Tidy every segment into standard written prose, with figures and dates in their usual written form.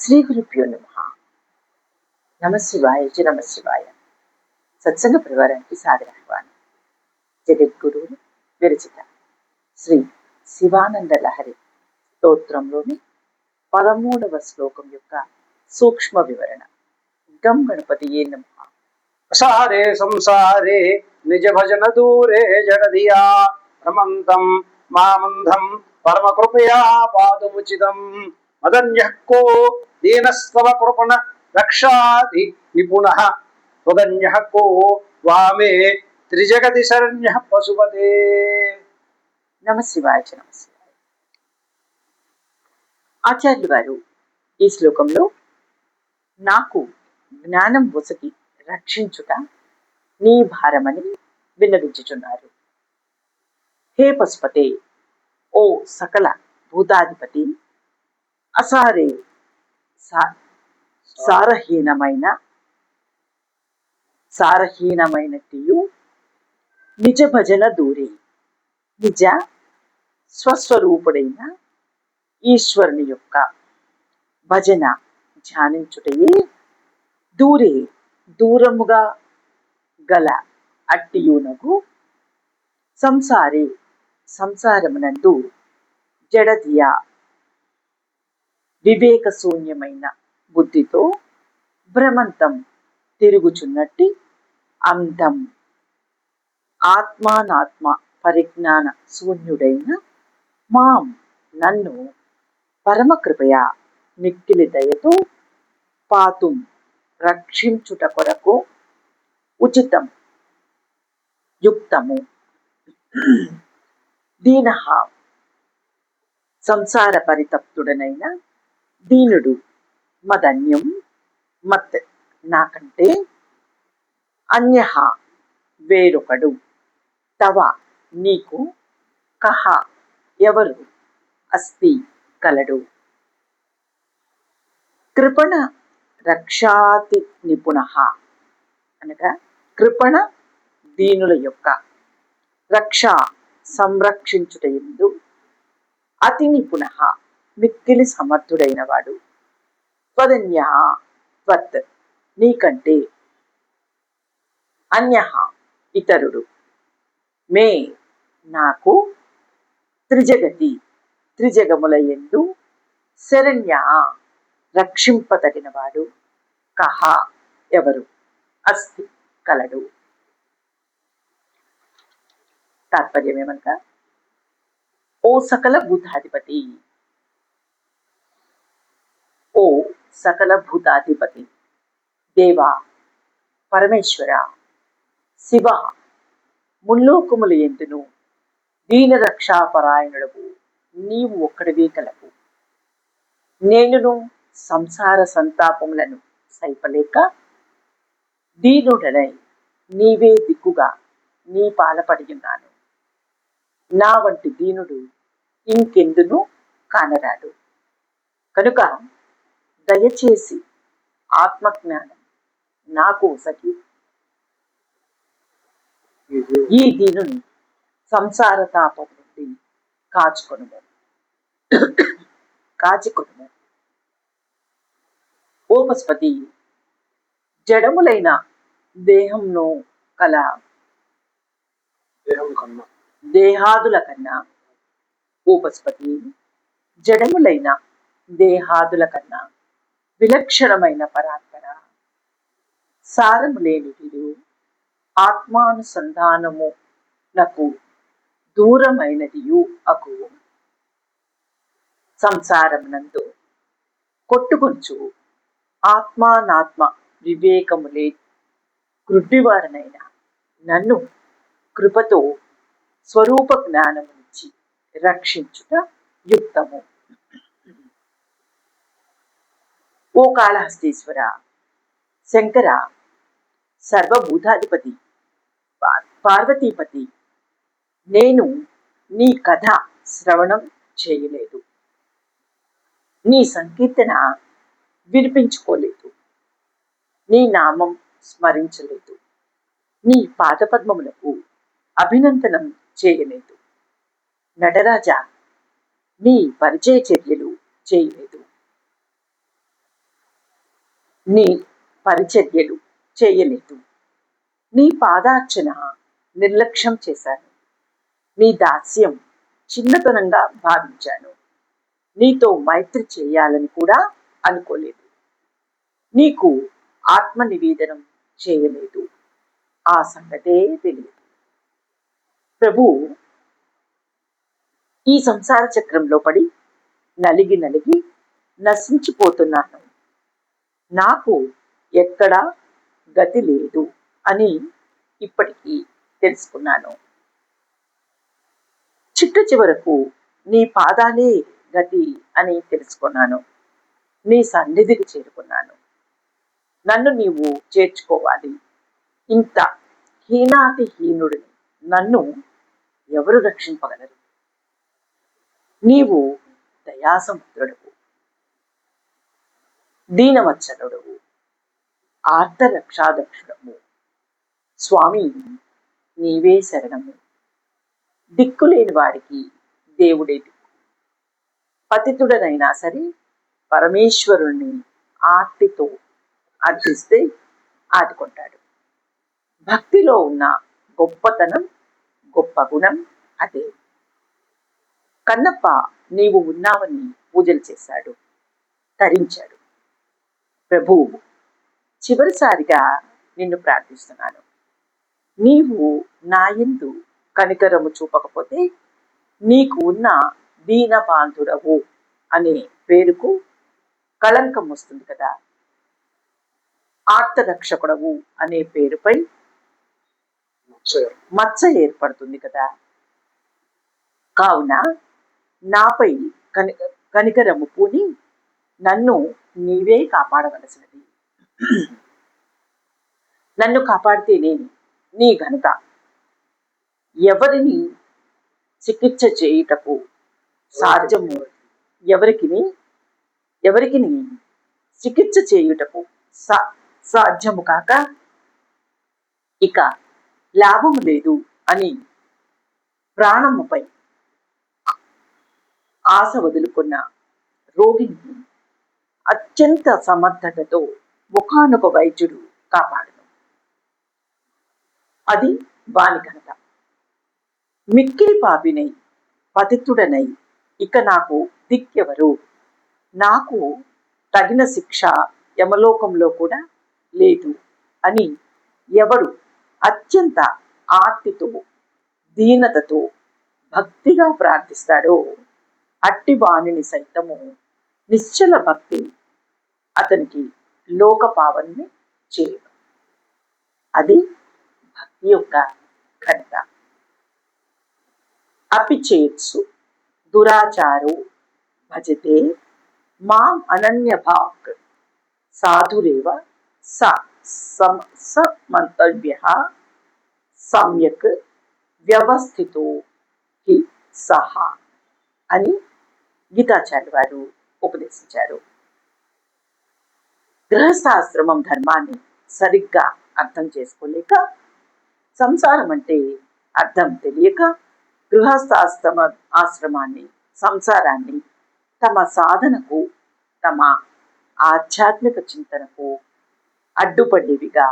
శ్రీ గురుభ్యో నమః. నమశివాయ జ నమశివాయ. సత్సంగ పరివారానికి సాదర ఆహ్వానం. జగద్గురువులు విరచిత శ్రీ శివానంద లహరి స్తోత్రంలోని 13వ శ్లోకం యొక్క సూక్ష్మ వివరణ. గం గణపతియే నమః. సారే సంసారే నిజ భజన దూరే జగదియా భ్రమంతం మామంధం పరమ కృపయా పాదముచితం మదన్యః కో దీనస్తవ కృపణ రక్షాది నిపుణః త్వదన్యః కో వామే త్రిజగతి శరణ్యః పశుపతే. నమశివాయ జ నమశివాయ. ఆచార్యులు వారు ఈ శ్లోకంలో నాకు జ్ఞానం ఒసగి రక్షించుట నీ భారమని విన్నవించుచున్నారు. హే పశుపతే, ఓ సకల భూతాధిపతి, అసారే సారహీనమైనటియు నిజ భజన దూరే, నిజ స్వస్వరూపుడైన ఈశ్వరుని యొక్క భజన ధ్యానించుటయే దూరే దూరముగా గల అట్టియునగు సంసారే సంసారమునందు జడదియా వివేక శూన్యమైన బుద్ధితో భ్రమంతం తిరుగుచున్నట్టి అంధం ఆత్మానాత్మ పరిజ్ఞాన శూన్యుడైన మాం నన్ను పరమకృపయా మిక్కిలి దయతో పాతుం రక్షించుట కొరకు ఉచితం యుక్తము దీనః సంసార పరితప్తుడనైన దీనుడు మదన్యం మత్ నాకంటే అన్యః వేరొకడు తవ నీకు కహ ఎవరు అస్తి కలడు. కృపణ రక్షాతి నిపుణః అనగా కృపణ దీనుల యొక్క రక్ష సంరక్షించుటయందు అతి నిపుణః మిక్కిలి సమర్థుడైన వాడు. త్వదన్యః త్వత్ నీకంటే, అన్యః ఇతరుడు, మే నాకు త్రిజగతి త్రిజగములయందు శరణ్య రక్షింపదగినవాడు కహ ఎవరు అస్తి కలడు. తాత్పర్యం ఏమనగా, ఓ సకల భూతాధిపతి, ఓ సకల భూతాధిపతి, దేవా, పరమేశ్వర, శివ, ముల్లోకముల యందును దీనరక్షాపరాయణుడవు నీవు ఒక్కడివే కలవు. నేనును సంసార సంతాపములను సైపలేక దీనుడనై నీవే దిక్కుగా నీ పాలపడియున్నాను. నా వంటి దీనుడు ఇంకెందును కానరాడు. కనుక దయచేసి ఆత్మజ్ఞానం నాకు ఒసగి ఈ దీనుని సంసార తాపం నుండి కాచుకొనుము. ఓ పశుపతి, జడములైన దేహంను కల దేహాదుల కన్నా, ఓ పశుపతి, జడములైన దేహాదుల కన్నా విలక్షణమైన పరాత్పర, సారము లేనిది ఆత్మానుసంధానము నాకు దూరమైనదియు అగు సంసారమునందు కొట్టుకొంచు ఆత్మానాత్మ వివేకములే గ్రుడ్డివారనైన నన్ను కృపతో స్వరూప జ్ఞానమునిచ్చి రక్షించుట యుక్తము. ఓ కాళహస్తీశ్వర, శంకర, సర్వభూతాధిపతి, పార్వతీపతి, నేను నీ కథ శ్రవణం చేయలేదు, నీ సంకీర్తన వినిపించుకోలేదు, నీ నామం స్మరించలేదు, నీ పాదపద్మములకు అభినందనం చేయలేదు. నటరాజా, నీ పరిచయ చర్యలు చేయలేదు. నీ పరిచర్యలు చేయలేదు. నీ పాదార్చన నిర్లక్ష్యం చేశాను. నీ దాస్యం చిన్నతనంగా భావించాను. నీతో మైత్రి చేయాలని కూడా అనుకోలేదు. నీకు ఆత్మ నివేదనం చేయలేదు. ఆ సంగతే తెలియదు. ప్రభు, ఈ సంసార చక్రంలో పడి నలిగి నలిగి నశించిపోతున్నాను. నాకు ఎక్కడా గతి లేదు అని ఇప్పటికీ తెలుసుకున్నాను. చిట్ట చివరకు నీ పాదాలే గతి అని తెలుసుకున్నాను. నీ సన్నిధికి చేరుకున్నాను. నన్ను నీవు చేర్చుకోవాలి. ఇంత హీనాతి హీనుడిని నన్ను ఎవరు రక్షింపగలరు? నీవు దయాసముద్రుడవు, దీనవత్సలుడవు, ఆర్తరక్షాదక్షుడము. స్వామి, నీవే శరణము. దిక్కులేని వాడికి దేవుడే దిక్కు. పతితుడనైనా సరే పరమేశ్వరుణ్ణి ఆర్తితో అర్థిస్తే ఆదుకుంటాడు. భక్తిలో ఉన్న గొప్పతనం, గొప్ప గుణం అదే. కన్నప్ప నీవు ఉన్నావని పూజలు చేశాడు, తరించాడు. ప్రభు, చివరిసారిగా నిన్ను ప్రార్థిస్తున్నాను. నీవు నాయందు కనికరము చూపకపోతే నీకు ఉన్న దీనబాంధుడవు అనే పేరుకు కళంకం వస్తుంది కదా. ఆర్తరక్షకుడవు అనే పేరుపై మచ్చ ఏర్పడుతుంది కదా. కావున నాపై కనికరము పూని నన్ను నీవే కాపాడవలసినది. నన్ను కాపాడితేనే నీ ఘనత. ఎవరిని చికిత్స చేయుటకు సాధ్యము, ఎవరికి చికిత్స చేయుటకు సాధ్యము కాక ఇక లాభము లేదు అని ప్రాణముపై ఆశ వదులుకున్న రోగిని అత్యంత సమర్థతతో ఒకానొక వైద్యుడు కాపాడను. అది వాని ఘనత. మిక్కిలి పాపినై పతితుడనై ఇక నాకు దిక్కెవరు? నాకు తగిన శిక్ష యమలోకంలో కూడా లేదు అని ఎవడు అత్యంత ఆర్తితో, దీనతతో, భక్తిగా ప్రార్థిస్తాడో అట్టి వాణిని సైతము నిశ్చల భక్తి అతనికి లోకపావన్ని చేయదు. అది భక్తి యొక్క ఘనత. అపిచేత్సు దురాచారో భజతే మాం అనన్యభాక్ సాధురేవ స మంతవ్యః సమ్యక్ వ్యవస్థితో హి సహ అని గీతాచార్య వారు ఉపదేశించారు. గృహస్థాశ్రమం ధర్మాన్ని సరిగ్గా అర్థం చేసుకోలేక, సంసారం అంటే అర్థం తెలియక ఆశ్రమాన్ని, సంసారాన్ని తమ సాధనకు, తమ ఆధ్యాత్మిక చింతనకు అడ్డుపడేవిగా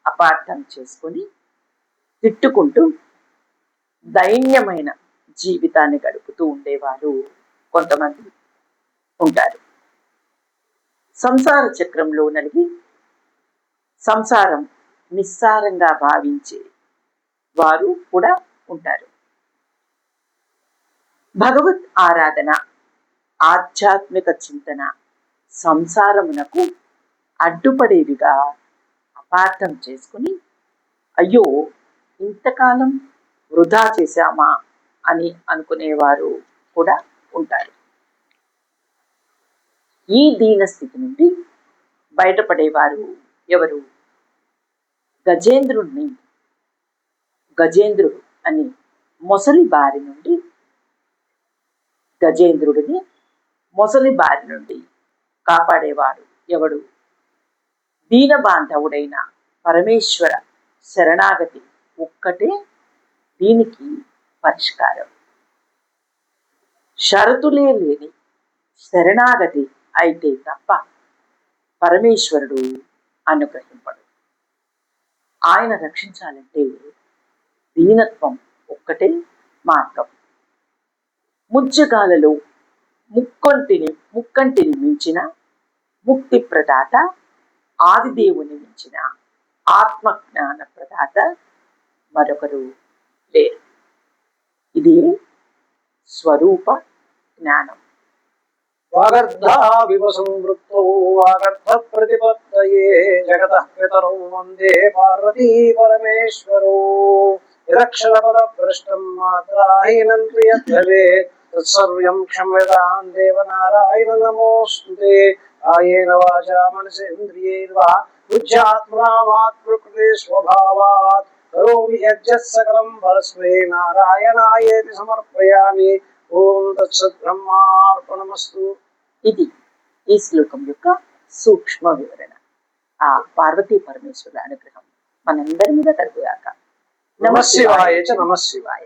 అపార్థం చేసుకొని తిట్టుకుంటూ దైన్యమైన జీవితాన్ని గడుపుతూ ఉండేవారు కొంతమంది ఉంటారు. సంసార చక్రంలో నలిగి సంసారం నిస్సారంగా భావించే వారు కూడా ఉంటారు. భగవత్ ఆరాధన, ఆధ్యాత్మిక చింతన సంసారమునకు అడ్డుపడేవిగా అపార్థం చేసుకుని, అయ్యో ఇంతకాలం వృధా చేశామా అని అనుకునేవారు కూడా ఉంటారు. ఈ దీన స్థితి నుండి బయటపడేవారు ఎవరు? గజేంద్రుడు అని మొసలి బారి నుండి, గజేంద్రుడిని మొసలి బారి నుండి కాపాడేవాడు ఎవడు? దీనబాంధవుడైన పరమేశ్వర శరణాగతి ఒక్కటే దీనికి పరిష్కారం. షరతులే లేని శరణాగతి అయితే తప్ప పరమేశ్వరుడు అనుగ్రహింపడు. ఆయన రక్షించాలంటే దీనత్వం ఒక్కటే మార్గం. ముజ్జగాలలో ముక్కంటిని మించిన ముక్తి ప్రదాత, ఆదిదేవుని మించిన ఆత్మజ్ఞాన ప్రదాత మరొకరు లేరు. ఇది స్వరూప జ్ఞానం. వాగర్ధావివ సంవృత్తౌ వాగర్ధ ప్రతిపత్తయే జగతః పితరౌ వందే పార్వతీ పరమేశ్వరౌ. నిరక్షరపద భ్రష్టం మాత్రాహీనం తు యద్భవేత్ తత్సర్వం క్షమ్యతాం దేవనారాయణ నమోస్తుతే. కాయేన వాచా మనసేంద్రియైర్వా బుద్ధ్యాత్మనా వాక్ ప్రకృతే స్వభావాత్ కరోమి యజ్జత్ సకలం పరస్మై నారాయణాయేతి సమర్పయామి. ఓం తత్సత్ బ్రహ్మార్పణమస్తు. ఇది ఈ శ్లోకం యొక్క సూక్ష్మ వివరణ. ఆ పార్వతీ పరమేశ్వరుల అనుగ్రహం మనందరి మీద కలుగుగాక. నమః శివాయ చ నమః శివాయ.